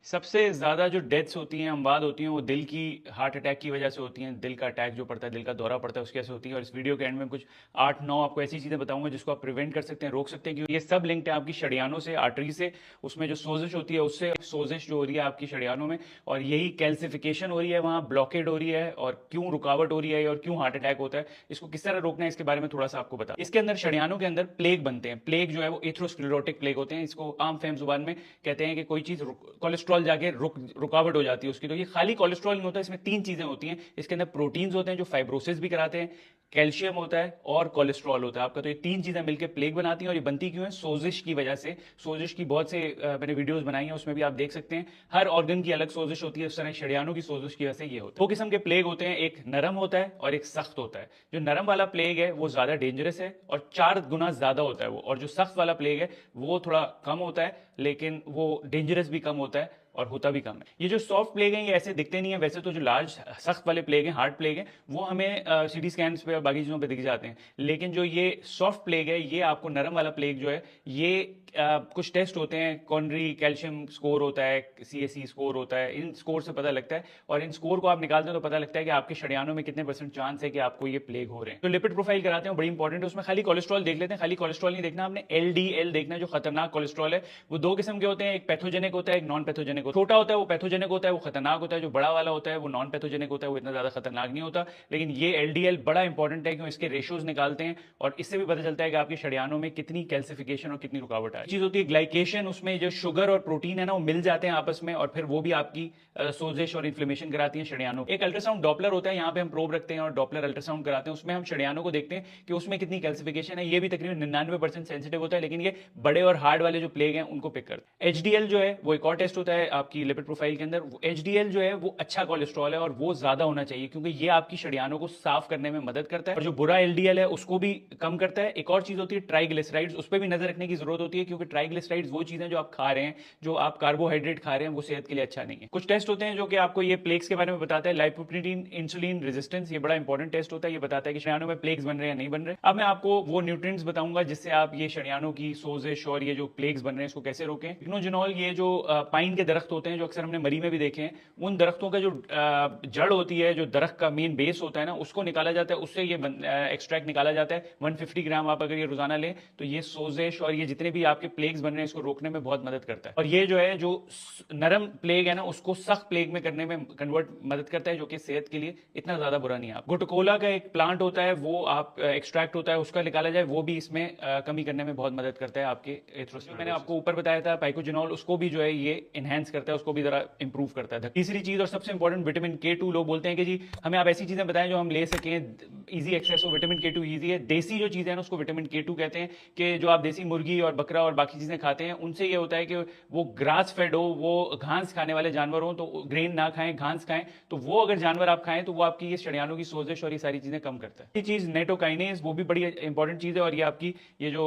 सबसे ज़्यादा जो डेथ्स होती हैं, अमवात होती हैं, वो दिल की हार्ट अटैक की वजह से होती हैं। दिल का अटैक जो पड़ता है, दिल का दौरा पड़ता है, उसकी वजह से होती है। और इस वीडियो के एंड में कुछ 8-9 आपको ऐसी चीज़ें बताऊंगा जिसको आप प्रिवेंट कर सकते हैं, रोक सकते हैं। क्योंकि ये सब लिंक्ड है आपकी शरियानों से, आर्टरी से। उसमें जो सोजिश होती है उससे, सोजिश जो हो रही है आपकी शरियानों में, और यही कैल्सिफिकेशन हो रही है, वहाँ ब्लॉकेड हो रही है, और क्यों रुकावट हो रही है और क्यों हार्ट अटैक होता है, इसको किस तरह रोकना है, इसके बारे में थोड़ा सा आपको बता। इसके अंदर शरियानों के अंदर प्लेग बनते हैं। प्लेग जो है वो एथ्रोस्क्लेरोटिक प्लेग होते हैं। इसको आम फहम जुबान में कहते हैं कि कोई चीज़ कोलेस्ट्रॉल जाके रुकावट हो जाती है उसकी। तो ये खाली कोलेस्ट्रॉल नहीं होता, इसमें 3 चीजें होती हैं। इसके अंदर प्रोटीन्स होते हैं जो फाइब्रोसिस भी कराते हैं, कैल्शियम होता है और कोलेस्ट्रॉल होता है आपका। तो ये 3 चीजें मिलकर प्लेग बनाती हैं। और ये बनती क्यों है? सोजिश की वजह से। सोजिश की बहुत से मैंने वीडियोस बनाई हैं, उसमें भी आप देख सकते हैं। हर ऑर्गन की अलग सोजिश होती है, उस तरह शरियानों की सोजिश की वजह से ये होता है। दो किस्म के प्लेग होते हैं, एक नरम होता है और एक सख्त होता है। जो नरम वाला प्लेग है वो ज्यादा डेंजरस है और 4 गुना ज्यादा होता है वो। और जो सख्त वाला प्लेग है वो थोड़ा कम होता है, लेकिन वो डेंजरस भी कम होता है और होता भी कम है। ये जो सॉफ्ट प्लेग हैं ये ऐसे दिखते नहीं है वैसे। तो जो लार्ज सख्त वाले प्लेग हैं, हार्ड प्लेग हैं, वो हमें सीटी स्कैन्स पे और बाकी चीज़ों पे दिख जाते हैं। लेकिन जो ये सॉफ्ट प्लेग है, ये आपको नरम वाला प्लेग जो है, ये कुछ टेस्ट होते हैं, कॉर्नरी कैल्शियम स्कोर होता है, CAC स्कोर होता है, इन स्कोर से पता लगता है। और इन स्कोर को आप निकालते हैं तो पता लगता है कि आपके शरियानों में कितने % चांस है कि आपको ये प्लेग हो रहे हैं। तो लिपिड प्रोफाइल कराते हैं, बड़ी इंपॉर्टेंट है। उसमें खाली कोलेस्ट्रॉल देख लेते हैं। खाली कोलेस्ट्रॉल नहीं देखना आपने, LDL देखना है, जो खतरनाक कोलेस्ट्रॉल है। वो 2 किस्म के होते हैं, एक पैथोजेनिक होता है, एक नॉन पैथोजेनिक होता है। छोटा होता है वो पैथोजेनिक होता है, वो खतरनाक होता है। जो बड़ा वाला होता है वो नॉन पैथोजेनिक होता है, वो इतना ज्यादा खतरनाक नहीं होता। लेकिन ये LDL बड़ा इंपॉर्टेंट है, क्यों? इसके रेशियोज निकालते हैं और इससे भी पता चलता है कि आपके शरियानों में कितनी कैल्सिफिकेशन और कितनी रुकावट है। चीज होती है ग्लाइकेशन, उसमें जो शुगर और प्रोटीन है ना, वो मिल जाते हैं आपस में, और फिर वो भी आपकी सोजिश और इन्फ्लेमेशन कराती है शरियानों। एक अल्ट्रासाउंड डॉपलर होता है, यहाँ पे हम प्रोब रखते हैं और डॉपलर अल्ट्रासाउंड कराते हैं। उसमें हम शरियानों को देखते हैं कि उसमें कितनी कैल्सिफिकेशन है। ये भी तकरीबन 99% सेंसिटिव होता है, लेकिन ये बड़े और हार्ड वाले जो प्लेग हैं उनको पिक करते हैं। HDL जो है वो एक और टेस्ट होता है आपकी लिपिड प्रोफाइल के अंदर। HDL जो है वो अच्छा कोलेस्ट्रॉल है और वो ज्यादा होना चाहिए, क्योंकि ये आपकी शरियानों को साफ करने में मदद करता है। और जो बुरा LDL है उसको भी कम करता है। एक और चीज होती है ट्राइग्लिसराइड्स, उस पर भी नजर रखने की जरूरत होती है, क्योंकि ट्राइग्लिसराइड्स वो चीजें जो आप खा रहे हैं, जो आप कार्बोहाइड्रेट खा रहे हैं, वो सेहत के लिए अच्छा नहीं है। कुछ टेस्ट होते हैं जो कि आपको ये प्लेग्स के बारे में बताता है। लाइपोप्रोटीन इंसुलिन रेजिस्टेंस, ये बड़ा इंपॉर्टेंट टेस्ट होता है। ये बताता है कि शरियानों में प्लेग्स बन रहे हैं या नहीं बन रहे। अब मैं आपको वो न्यूट्रिएंट्स बताऊंगा जिससे आप ये शरियानों की सोजिश और ये जो प्लेग्स बन रहे हैं इसको कैसे रोकें। इग्नोजिनॉल, ये जो पाइन के दरख्त होते हैं जो अक्सर हमने मरी में भी देखे हैं, उन दरख्तों का जो जड़ होती है, जो दरख्त का मेन बेस होता है ना, उसको निकाला जाता है, उससे ये एक्सट्रैक्ट निकाला जाता है। 150 ग्राम आप अगर ये रोजाना लें तो ये सोजिश और ये जितने भी आपके प्लेग्स बन रहे हैं इसको रोकने में बहुत मदद करता है। और ये जो है, जो नरम प्लेग है ना, उसको सख्त प्लेग में करने में कन्वर्ट मदद करता है, जो कि सेहत के लिए इतना ज्यादा बुरा नहीं है। गुटकोला का एक प्लांट होता है, वो आप एक्सट्रैक्ट होता है, उसका निकाला जाए, वो भी इसमें कमी करने में बहुत मदद करता है आपके एथ्रोस्क्लेरोसिस। मैंने आपको ऊपर बताया था पाइकोजिनॉल, उसको भी जो है ये एनहेंस करता है, उसको भी जरा इंप्रूव करता है। तीसरी चीज और सबसे इंपॉर्टेंट, विटामिन K2। लोग बोलते हैं कि जी हमें आप ऐसी चीजें बताएं जो हम ले सकें, इजी एक्सेस हो। विटामिन K2 इजी है। देसी जो चीजें हैं उसको विटामिन K2 कहते हैं। कि जो आप देसी मुर्गी और बकरा और बाकी चीजें खाते हैं, उनसे ये होता है कि वो ग्रास फेड हो, वो घास खाने वाले जानवर हो, तो ग्रेन ना खाएं, घास खाएं। तो वो अगर जानवर आप खाएं तो वो आपकी ये शरियानों की सोजिश और ये सारी चीजें कम करता है। ये चीज नेटोकाइनेज, वो भी बड़ी इंपॉर्टेंट चीज है, और ये आपकी ये जो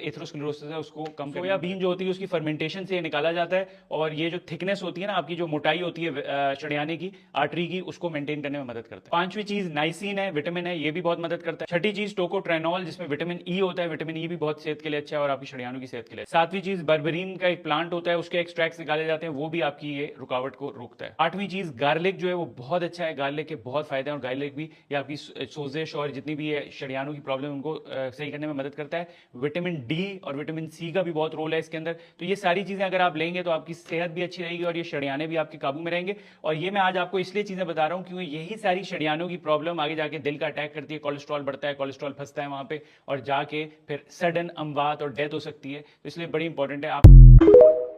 एथ्रोस्क्लेरोसिस है उसको कम करता है। सोयाबीन जो होती है उसकी फर्मेंटेशन से निकाला जाता है, और ये जो थिकनेस होती है ना आपकी, जो मोटाई होती है शरियाने की, आर्टरी की, उसको मेंटेन करने में मदद करता है। पांचवी चीज नाइसिन है, विटामिन है, ये भी बहुत मदद करता है। छठी चीज टोकोट्रेनॉल, जिसमें विटामिन E होता है। विटामिन E भी बहुत सेहत के लिए अच्छा है और आपकी शरियानों की सेहत के लिए। सातवीं चीज बर्बरीन का एक प्लांट होता है, उसके एक्सट्रैक्ट्स निकाले जाते हैं, वो भी आपकी ये रुकावट को रोकता है। आठवीं चीज गार्लिक जो है वो बहुत अच्छा है। गार्लिक के बहुत फायदे हैं, और गार्लिक भी ये आपकी सोजिश और जितनी भी है शरियानों की प्रॉब्लम उनको सही करने में मदद करता है। विटामिन D और विटामिन C का भी बहुत रोल है इसके अंदर। तो ये सारी चीजें अगर आप लेंगे तो आपकी सेहत भी अच्छी रहेगी और ये शरियाने भी आपके काबू में रहेंगे। और ये मैं आज आपको इसलिए चीजें बता रहा हूं क्योंकि यही सारी शरियानों की प्रॉब्लम आगे जाके दिल का अटैक करती है। कोलेस्ट्रॉल बढ़ता है, कोलेस्ट्रॉल फंसता है वहां पे, और जाके फिर सडन अमवात और डेथ हो सकती है। तो इसलिए बड़ी इंपॉर्टेंट है आप